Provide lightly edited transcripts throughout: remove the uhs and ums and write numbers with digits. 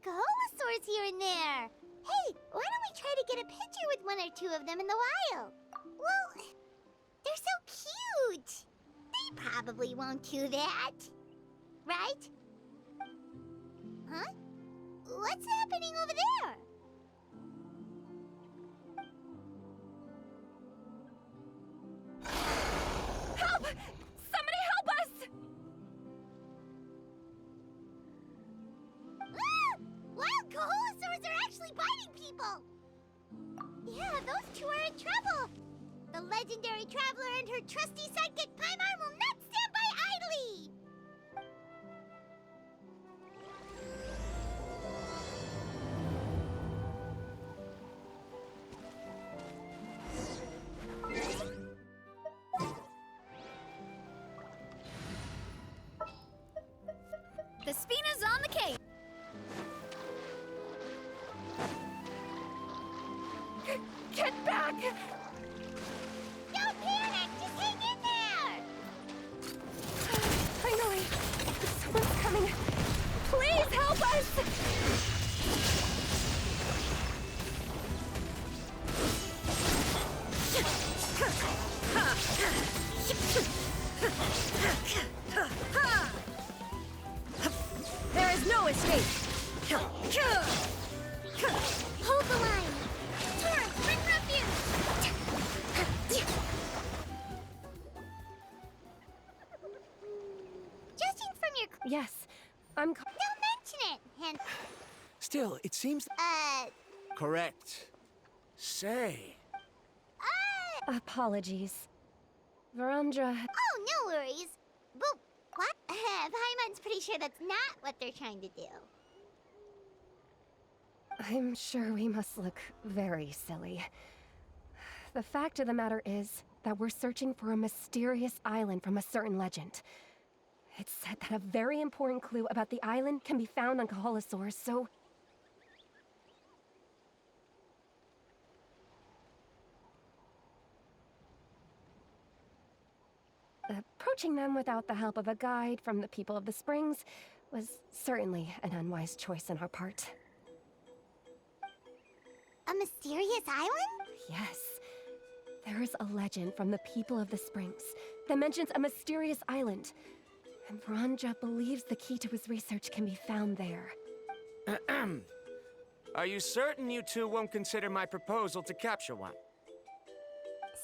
Kaholosaurs here and there. Hey, why don't we try to get a picture with one or two of them in the wild? Well, they're so cute. They probably won't do that. Right? Huh? What's happening over there? Help! Somebody help us! Ah! Wild Kaholosaurs are actually biting people! Yeah, those two are in trouble! The legendary traveler and her trusty sidekick Paimon will not stand by idly! The Spina's on the case! Get back! Don't panic! Just hang in there! Finally! Someone's coming! Please help us! There is no escape! Hold the line! Tora, bring refuge! Judging from your... Yes, I'm... Don't mention it! And... Still, it seems... Correct. Say. Apologies. Verandra... Oh, no worries. But what? Paimon's pretty sure that's not what they're trying to do. I'm sure we must look very silly. The fact of the matter is that we're searching for a mysterious island from a certain legend. It's said that a very important clue about the island can be found on Kaholosaurs, so... Approaching them without the help of a guide from the people of the Springs was certainly an unwise choice on our part. A mysterious island? Yes. There is a legend from the people of the Springs that mentions a mysterious island. And Verandra believes the key to his research can be found there. Are you certain you two won't consider my proposal to capture one?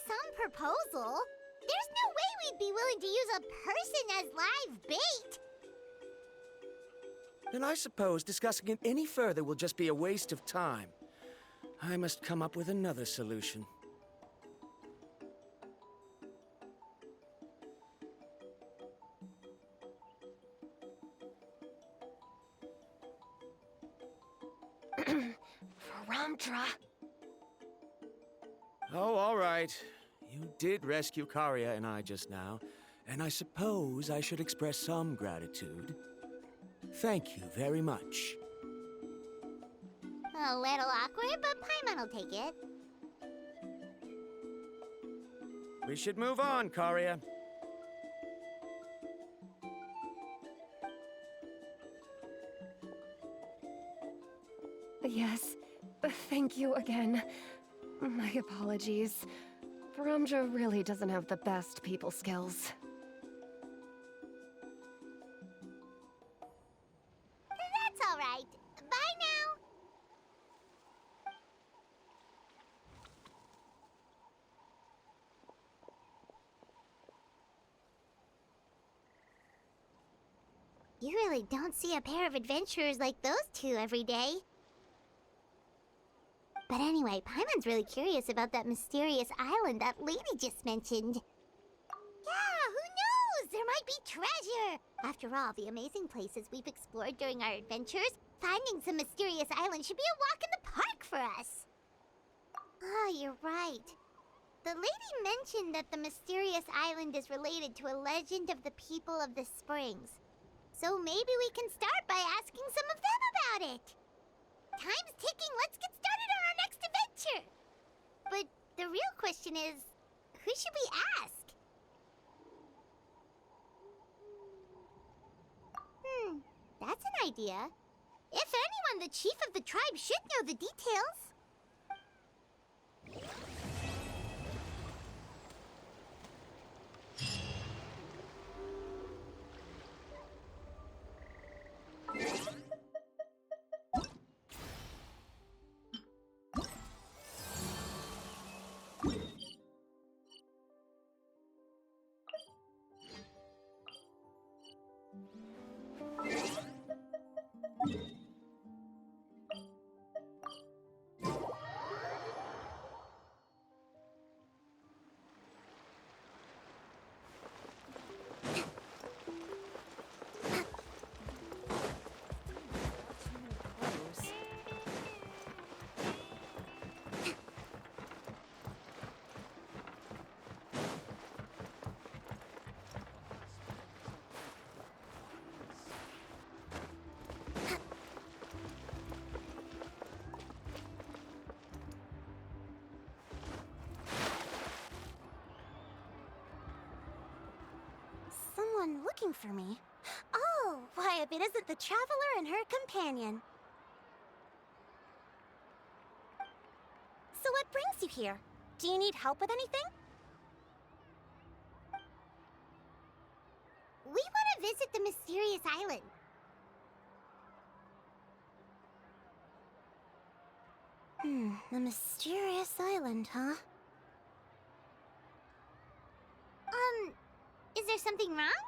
Some proposal? There's no way we'd be willing to use a person as live bait! Then I suppose discussing it any further will just be a waste of time. I must come up with another solution. Verandra! Oh, all right. You did rescue Karia and I just now, and I suppose I should express some gratitude. Thank you very much. A little awkward, but Paimon will take it. We should move on, Karia. Yes, thank you again. My apologies. Verandra really doesn't have the best people skills. That's all right. Bye now. You really don't see a pair of adventurers like those two every day. But anyway, Paimon's really curious about that mysterious island that lady just mentioned. Yeah, who knows? There might be treasure! After all, the amazing places we've explored during our adventures, finding some mysterious island should be a walk in the park for us. Oh, you're right. The lady mentioned that the mysterious island is related to a legend of the people of the Springs. So maybe we can start by asking some of them about it. Time's ticking, let's get started on our next adventure! But the real question is, who should we ask? That's an idea. If anyone on, the chief of the tribe should know the details. Someone looking for me? Oh, why, if it isn't the traveler and her companion. So what brings you here? Do you need help with anything? We want to visit the mysterious island. The mysterious island, huh? Is there something wrong?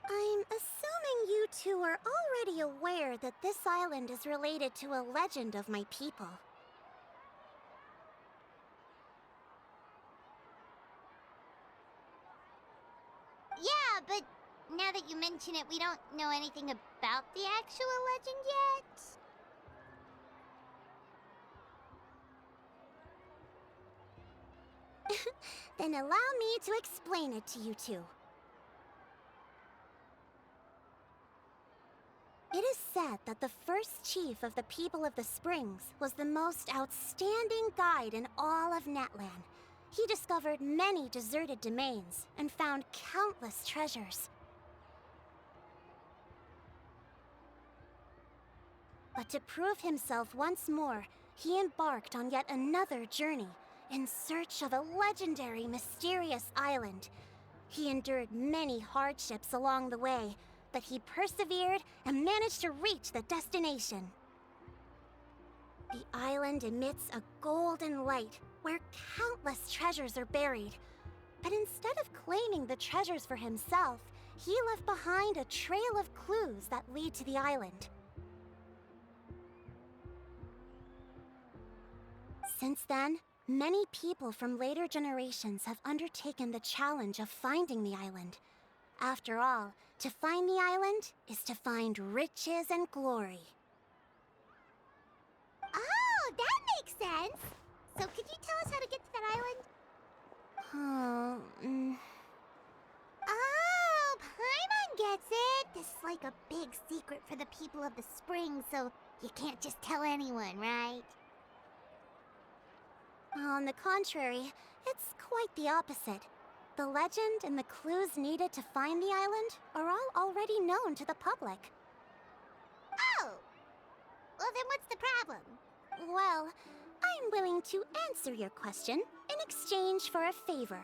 I'm assuming you two are already aware that this island is related to a legend of my people. Yeah, but now that you mention it, we don't know anything about the actual legend yet. Then allow me to explain it to you two. It is said that the first chief of the people of the Springs was the most outstanding guide in all of Natlan. He discovered many deserted domains and found countless treasures. But to prove himself once more, he embarked on yet another journey in search of a legendary, mysterious island. He endured many hardships along the way, but he persevered and managed to reach the destination. The island emits a golden light where countless treasures are buried. But instead of claiming the treasures for himself, he left behind a trail of clues that lead to the island. Since then, many people from later generations have undertaken the challenge of finding the island. After all, to find the island is to find riches and glory. Oh, that makes sense! So could you tell us how to get to that island? Oh, Paimon gets it! This is like a big secret for the people of the Spring, so you can't just tell anyone, right? On the contrary, it's quite the opposite. The legend and the clues needed to find the island are all already known to the public. Oh! Well, then what's the problem? Well, I'm willing to answer your question in exchange for a favor.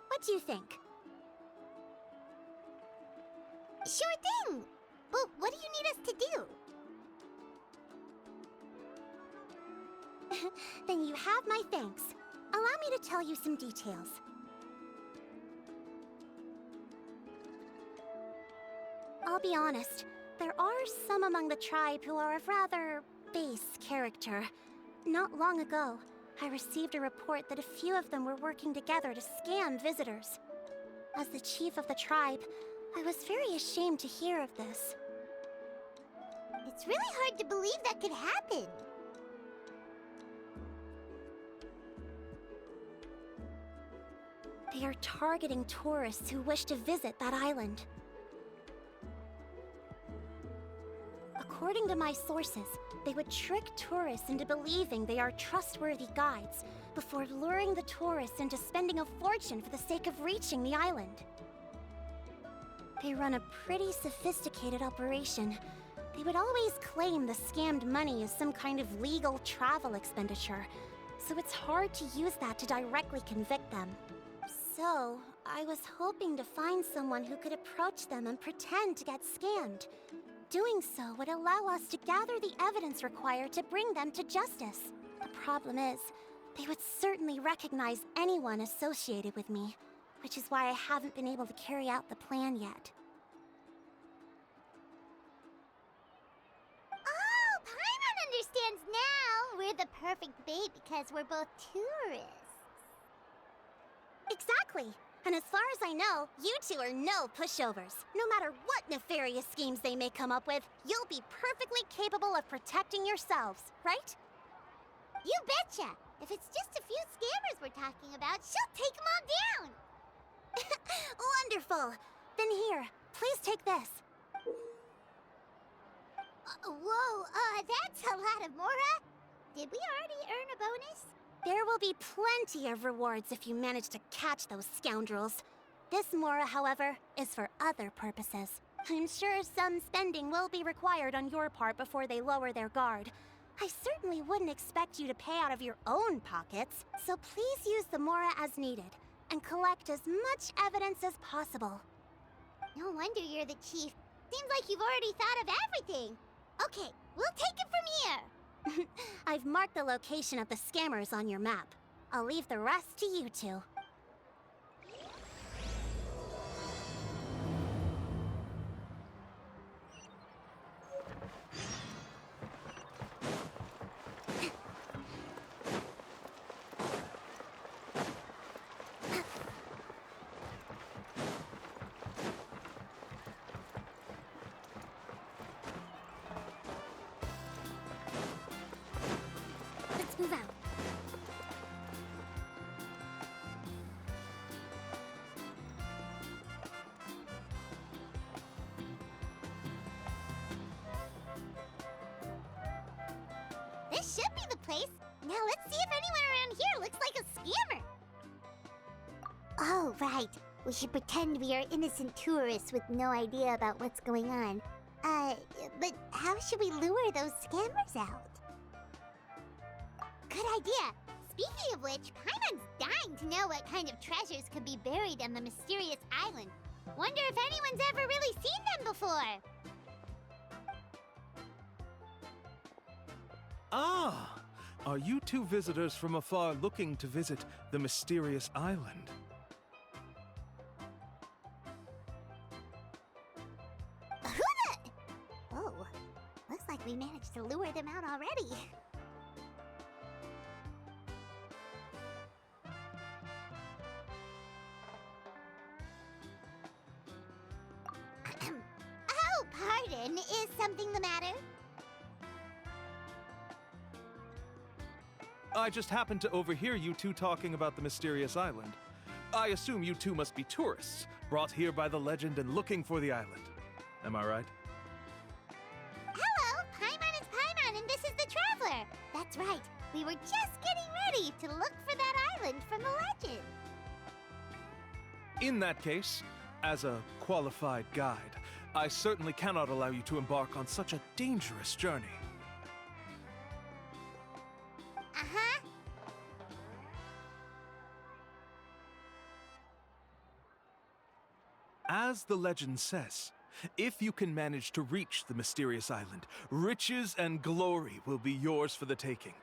What do you think? Sure thing! But what do you need us to do? Then you have my thanks. Allow me to tell you some details. I'll be honest, there are some among the tribe who are of rather base character. Not long ago, I received a report that a few of them were working together to scam visitors. As the chief of the tribe, I was very ashamed to hear of this. It's really hard to believe that could happen. They are targeting tourists who wish to visit that island. According to my sources, they would trick tourists into believing they are trustworthy guides before luring the tourists into spending a fortune for the sake of reaching the island. They run a pretty sophisticated operation, they would always claim the scammed money is some kind of legal travel expenditure, so it's hard to use that to directly convict them. So, I was hoping to find someone who could approach them and pretend to get scammed. Doing so would allow us to gather the evidence required to bring them to justice. The problem is, they would certainly recognize anyone associated with me, which is why I haven't been able to carry out the plan yet. Oh, Paimon understands now! We're the perfect bait because we're both tourists. Exactly! And as far as I know, you two are no pushovers. No matter what nefarious schemes they may come up with, you'll be perfectly capable of protecting yourselves, right? You betcha! If it's just a few scammers we're talking about, she'll take them all down! Wonderful! Then here, please take this. Whoa, that's a lot of Mora! Did we already earn a bonus? There will be plenty of rewards if you manage to catch those scoundrels. This Mora, however, is for other purposes. I'm sure some spending will be required on your part before they lower their guard. I certainly wouldn't expect you to pay out of your own pockets, so please use the Mora as needed, and collect as much evidence as possible. No wonder you're the chief. Seems like you've already thought of everything. Okay, we'll take it from here. I've marked the location of the scammers on your map. I'll leave the rest to you two. Let's move out. This should be the place. Now let's see if anyone around here looks like a scammer. Oh, right. We should pretend we are innocent tourists with no idea about what's going on. But how should we lure those scammers out? Good idea. Speaking of which, Paimon's dying to know what kind of treasures could be buried on the mysterious island. Wonder if anyone's ever really seen them before. Ah! Are you two visitors from afar looking to visit the mysterious island? Oh, looks like we managed to lure them out already. Oh, pardon. Is something the matter? I just happened to overhear you two talking about the mysterious island. I assume you two must be tourists, brought here by the legend and looking for the island. Am I right? Hello, Paimon is Paimon, and this is the Traveler. That's right. We were just getting ready to look for that island from the legend. In that case, as a qualified guide, I certainly cannot allow you to embark on such a dangerous journey. Uh-huh. As the legend says, if you can manage to reach the mysterious island, riches and glory will be yours for the taking.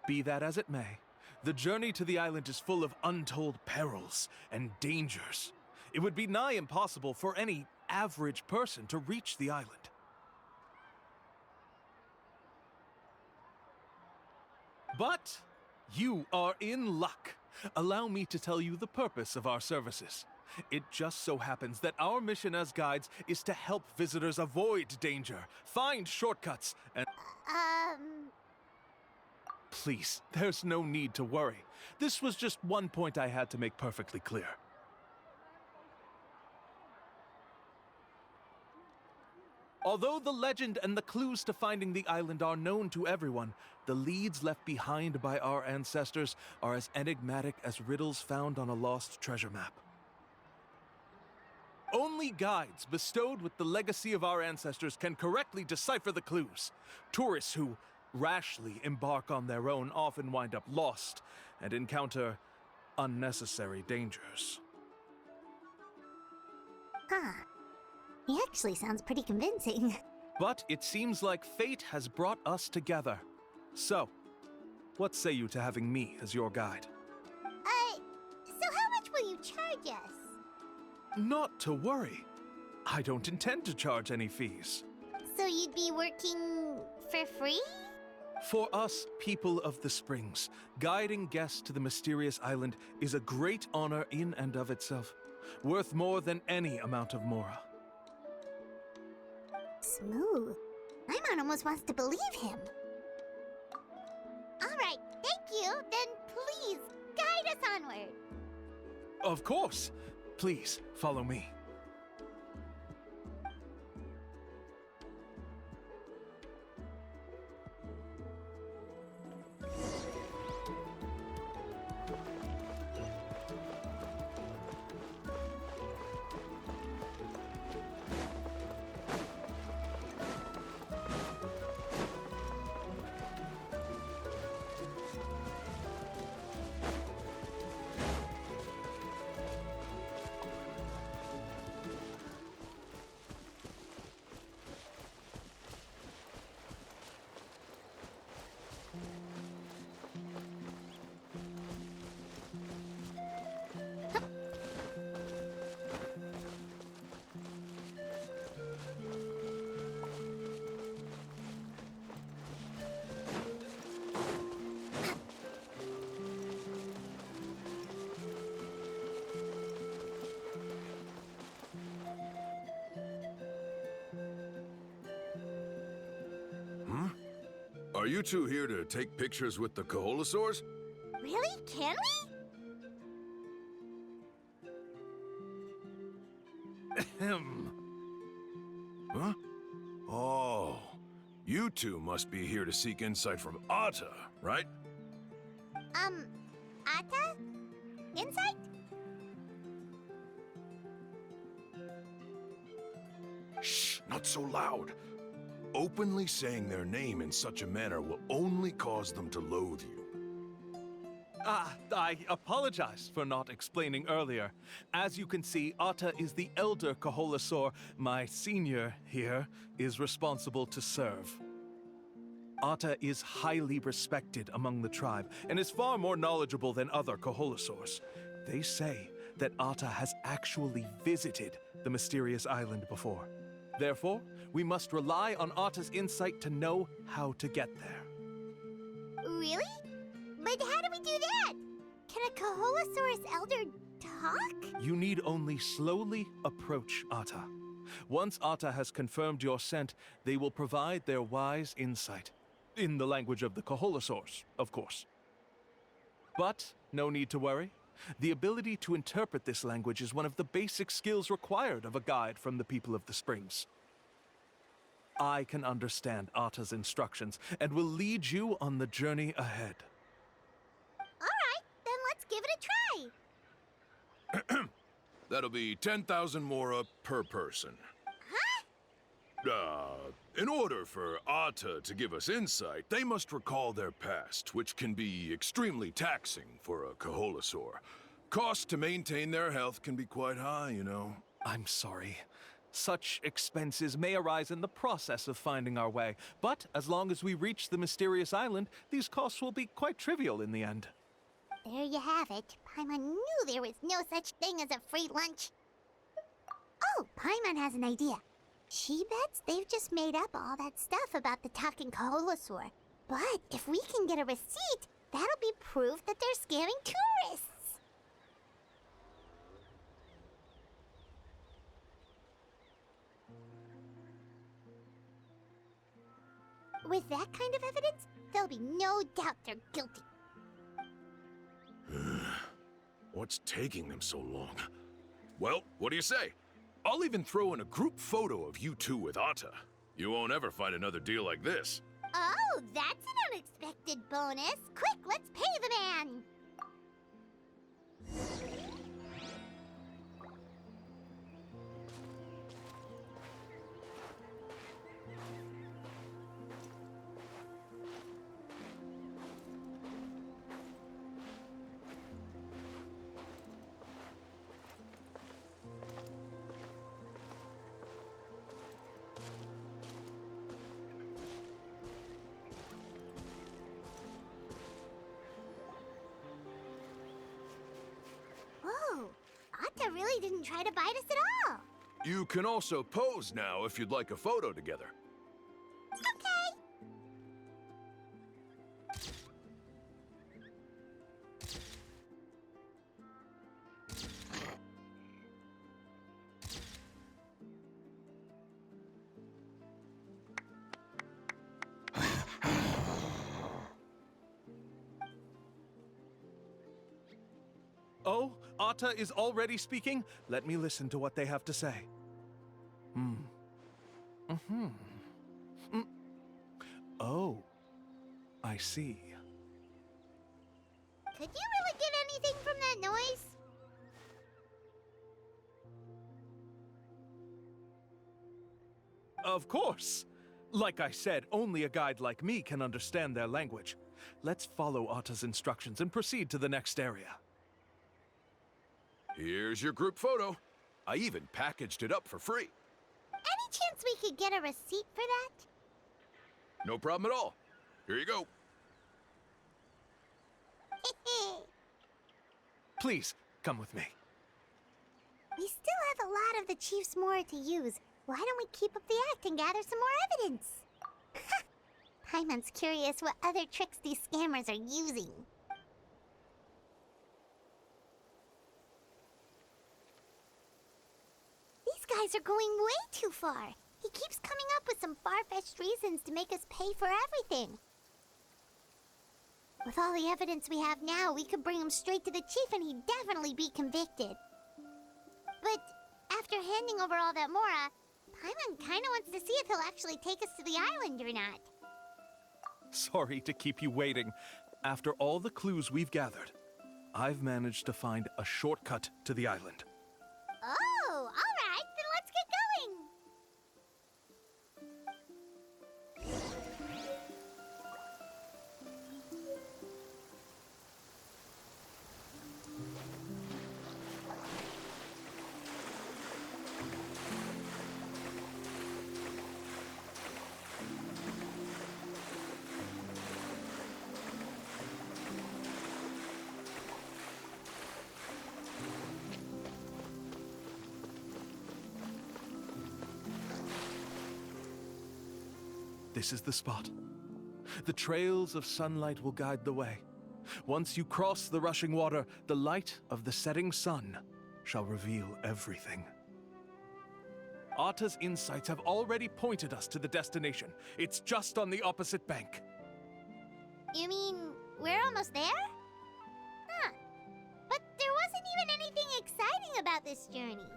Be that as it may, the journey to the island is full of untold perils and dangers. It would be nigh impossible for any average person to reach the island. But you are in luck. Allow me to tell you the purpose of our services. It just so happens that our mission as guides is to help visitors avoid danger, find shortcuts, and... Please, there's no need to worry. This was just one point I had to make perfectly clear. Although the legend and the clues to finding the island are known to everyone, the leads left behind by our ancestors are as enigmatic as riddles found on a lost treasure map. Only guides bestowed with the legacy of our ancestors can correctly decipher the clues. Tourists who rashly embark on their own often wind up lost and encounter unnecessary dangers. Huh. He actually sounds pretty convincing. But it seems like fate has brought us together. So, what say you to having me as your guide? So how much will you charge us? Not to worry. I don't intend to charge any fees. So you'd be working for free? For us, people of the Springs, guiding guests to the mysterious island is a great honor in and of itself, worth more than any amount of mora. Smooth. Paimon almost wants to believe him. All right, thank you. Then please guide us onward. Of course. Please, follow me. Are you two here to take pictures with the Koholosaurs? Really? Can we? Ahem. Huh? Oh, you two must be here to seek insight from Atta, right? Atta? Insight? Shh, not so loud. Openly saying their name in such a manner will only cause them to loathe you. I apologize for not explaining earlier. As you can see, Atta is the elder Koholosaur. My senior here is responsible to serve. Atta is highly respected among the tribe and is far more knowledgeable than other Koholosaurs. They say that Atta has actually visited the mysterious island before. Therefore, we must rely on Atta's insight to know how to get there. Really? But how do we do that? Can a Koholosaurus elder talk? You need only slowly approach Atta. Once Atta has confirmed your scent, they will provide their wise insight. In the language of the Koholosaurs, of course. But no need to worry. The ability to interpret this language is one of the basic skills required of a guide from the people of the Springs. I can understand Atta's instructions and will lead you on the journey ahead. All right, then let's give it a try. That'll be 10,000 mora per person. In order for Atta to give us insight, they must recall their past, which can be extremely taxing for a Koholosaur. Costs to maintain their health can be quite high, you know. I'm sorry. Such expenses may arise in the process of finding our way, but as long as we reach the mysterious island, these costs will be quite trivial in the end. There you have it. Paimon knew there was no such thing as a free lunch. Oh, Paimon has an idea. She bets they've just made up all that stuff about the talking Koholosaur. But if we can get a receipt, that'll be proof that they're scamming tourists. With that kind of evidence, there'll be no doubt they're guilty. What's taking them so long? Well, what do you say? I'll even throw in a group photo of you two with Atta. You won't ever find another deal like this. Oh, that's an unexpected bonus. Quick, let's pay the man. Karia really didn't try to bite us at all. You can also pose now if you'd like a photo together. Okay. Oh, Atta is already speaking? Let me listen to what they have to say. Oh, I see. Could you really get anything from that noise? Of course. Like I said, only a guide like me can understand their language. Let's follow Atta's instructions and proceed to the next area. Here's your group photo. I even packaged it up for free. Any chance we could get a receipt for that? No problem at all. Here you go. Please, come with me. We still have a lot of the Chief's more to use. Why don't we keep up the act and gather some more evidence? Paimon's curious what other tricks these scammers are using. These guys are going way too far. He keeps coming up with some far-fetched reasons to make us pay for everything. With all the evidence we have now, we could bring him straight to the chief and he'd definitely be convicted. But after handing over all that Mora, Paimon kinda wants to see if he'll actually take us to the island or not. Sorry to keep you waiting. After all the clues we've gathered, I've managed to find a shortcut to the island. Oh, all right, then let's get going. This is the spot. The trails of sunlight will guide the way. Once you cross the rushing water, the light of the setting sun shall reveal everything. Atta's insights have already pointed us to the destination. It's just on the opposite bank. You mean we're almost there? Huh. But there wasn't even anything exciting about this journey.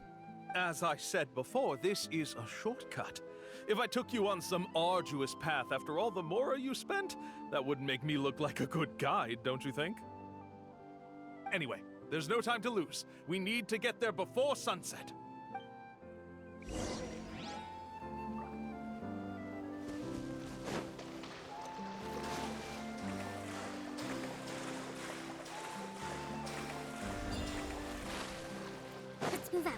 As I said before, this is a shortcut. If I took you on some arduous path after all the Mora you spent, that wouldn't make me look like a good guide, don't you think? Anyway, there's no time to lose. We need to get there before sunset. Let's move out.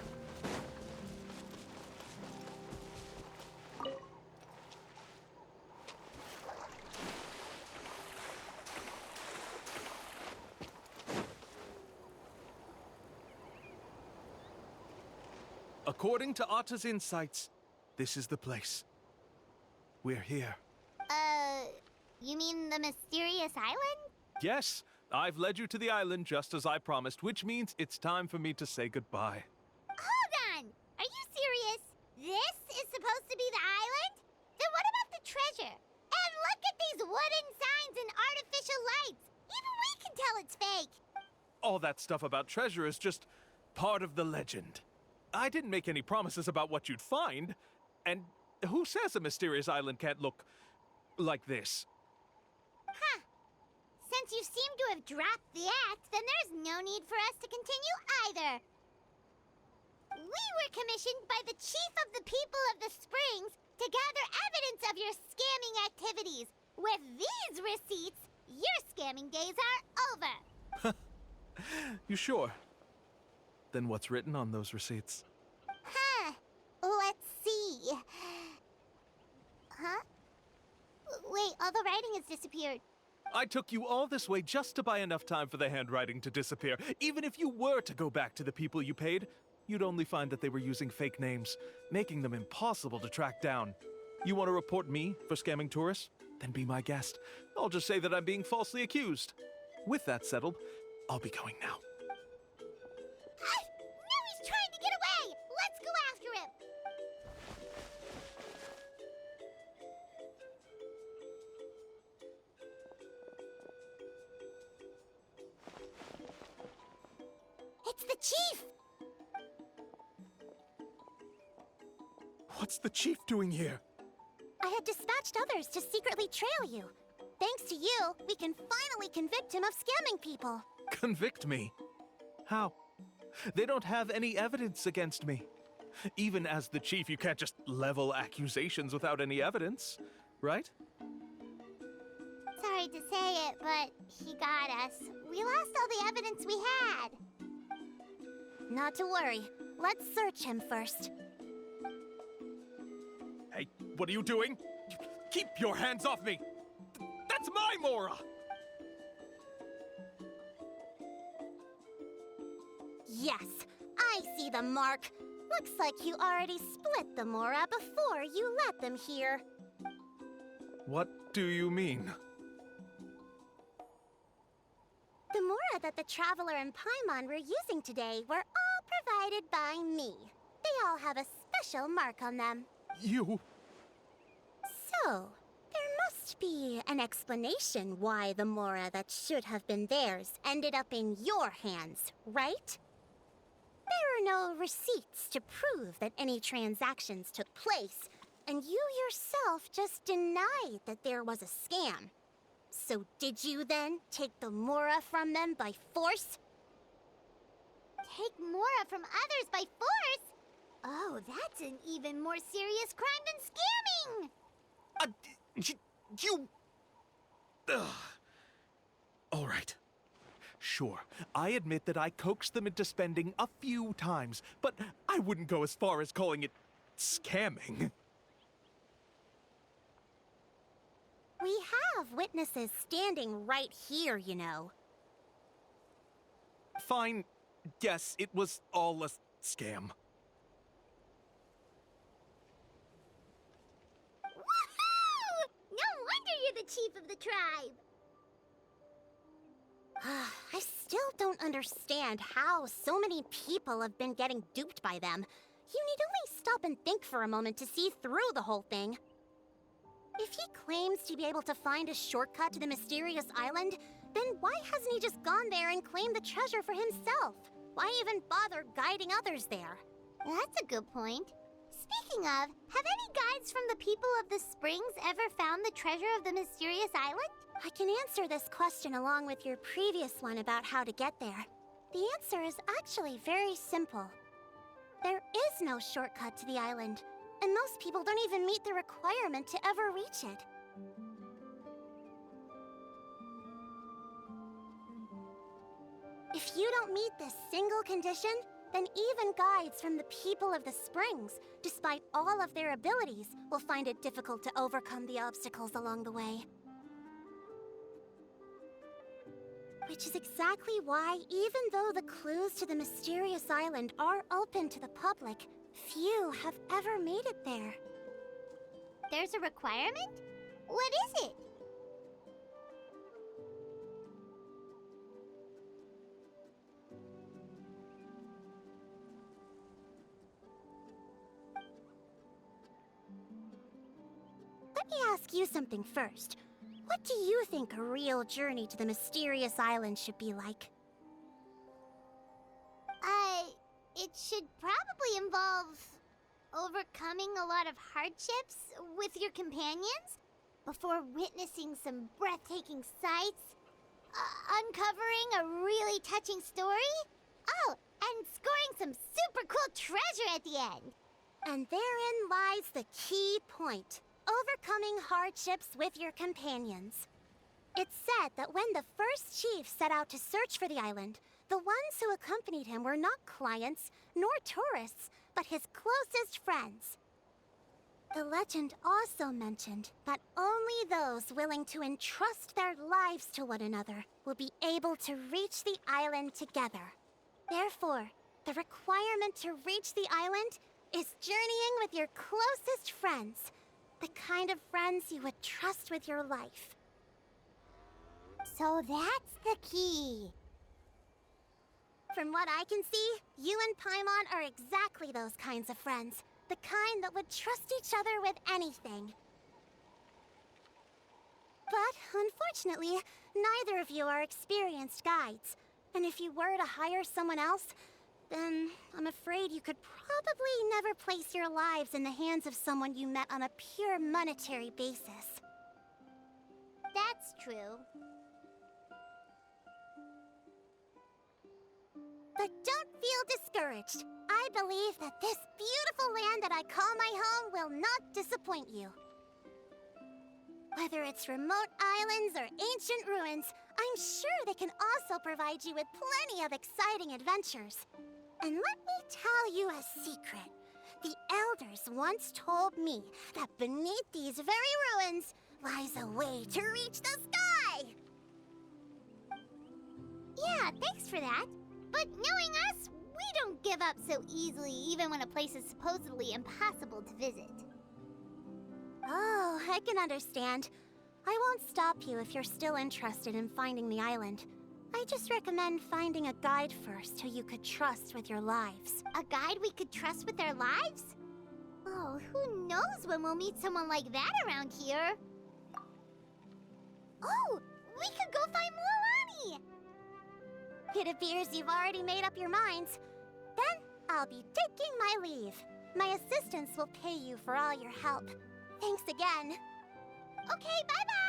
According to Atta's insights, this is the place. We're here. You mean the mysterious island? Yes, I've led you to the island just as I promised, which means it's time for me to say goodbye. Hold on! Are you serious? This is supposed to be the island? Then what about the treasure? And look at these wooden signs and artificial lights! Even we can tell it's fake! All that stuff about treasure is just part of the legend. I didn't make any promises about what you'd find. And who says a mysterious island can't look like this? Huh. Since you seem to have dropped the act, then there's no need for us to continue either. We were commissioned by the Chief of the People of the Springs to gather evidence of your scamming activities. With these receipts, your scamming days are over. You sure? Then what's written on those receipts? Huh. Let's see. Huh? Wait, all the writing has disappeared. I took you all this way just to buy enough time for the handwriting to disappear. Even if you were to go back to the people you paid, you'd only find that they were using fake names, making them impossible to track down. You want to report me for scamming tourists? Then be my guest. I'll just say that I'm being falsely accused. With that settled, I'll be going now. Now he's trying to get away! Let's go after him! It's the chief! What's the chief doing here? I had dispatched others to secretly trail you. Thanks to you, we can finally convict him of scamming people. Convict me? How? They don't have any evidence against me. Even as the chief, you can't just level accusations without any evidence, right? Sorry to say it, but he got us. We lost all the evidence we had. Not to worry. Let's search him first. Hey, what are you doing? Keep your hands off me! That's my Mora! Yes, I see the mark. Looks like you already split the Mora before you let them here. What do you mean? The Mora that the Traveler and Paimon were using today were all provided by me. They all have a special mark on them. You... So, there must be an explanation why the Mora that should have been theirs ended up in your hands, right? There are no receipts to prove that any transactions took place, and you yourself just denied that there was a scam. So did you then take the Mora from them by force? Take Mora from others by force? Oh, that's an even more serious crime than scamming! You... Ugh. All right. Sure, I admit that I coaxed them into spending a few times, but I wouldn't go as far as calling it scamming. We have witnesses standing right here, you know. Fine. Yes, it was all a scam. Woohoo! No wonder you're the chief of the tribe! I still don't understand how so many people have been getting duped by them. You need only stop and think for a moment to see through the whole thing. If he claims to be able to find a shortcut to the mysterious island, then why hasn't he just gone there and claimed the treasure for himself? Why even bother guiding others there? That's a good point. Speaking of, have any guides from the people of the Springs ever found the treasure of the mysterious island? I can answer this question along with your previous one about how to get there. The answer is actually very simple. There is no shortcut to the island, and most people don't even meet the requirement to ever reach it. If you don't meet this single condition, then even guides from the people of the Springs, despite all of their abilities, will find it difficult to overcome the obstacles along the way. Which is exactly why, even though the clues to the mysterious island are open to the public, few have ever made it there. There's a requirement? What is it? Let me ask you something first. What do you think a real journey to the mysterious island should be like? It should probably involve overcoming a lot of hardships with your companions before witnessing some breathtaking sights, uncovering a really touching story, oh, and scoring some super cool treasure at the end. And therein lies the key point. Overcoming hardships with your companions. It's said that when the first chief set out to search for the island, the ones who accompanied him were not clients nor tourists, but his closest friends. The legend also mentioned that only those willing to entrust their lives to one another will be able to reach the island together. Therefore, the requirement to reach the island is journeying with your closest friends, the kind of friends you would trust with your life. So that's the key. From what I can see, you and Paimon are exactly those kinds of friends. The kind that would trust each other with anything. But, unfortunately, neither of you are experienced guides. And if you were to hire someone else, then I'm afraid you could probably never place your lives in the hands of someone you met on a pure monetary basis. That's true. But don't feel discouraged. I believe that this beautiful land that I call my home will not disappoint you. Whether it's remote islands or ancient ruins, I'm sure they can also provide you with plenty of exciting adventures. And let me tell you a secret. The elders once told me that beneath these very ruins lies a way to reach the sky! Yeah, thanks for that. But knowing us, we don't give up so easily even when a place is supposedly impossible to visit. Oh, I can understand. I won't stop you if you're still interested in finding the island. I just recommend finding a guide first who you could trust with your lives. A guide we could trust with our lives? Oh, who knows when we'll meet someone like that around here? Oh, we could go find Mualani! It appears you've already made up your minds. Then, I'll be taking my leave. My assistants will pay you for all your help. Thanks again. Okay, bye-bye!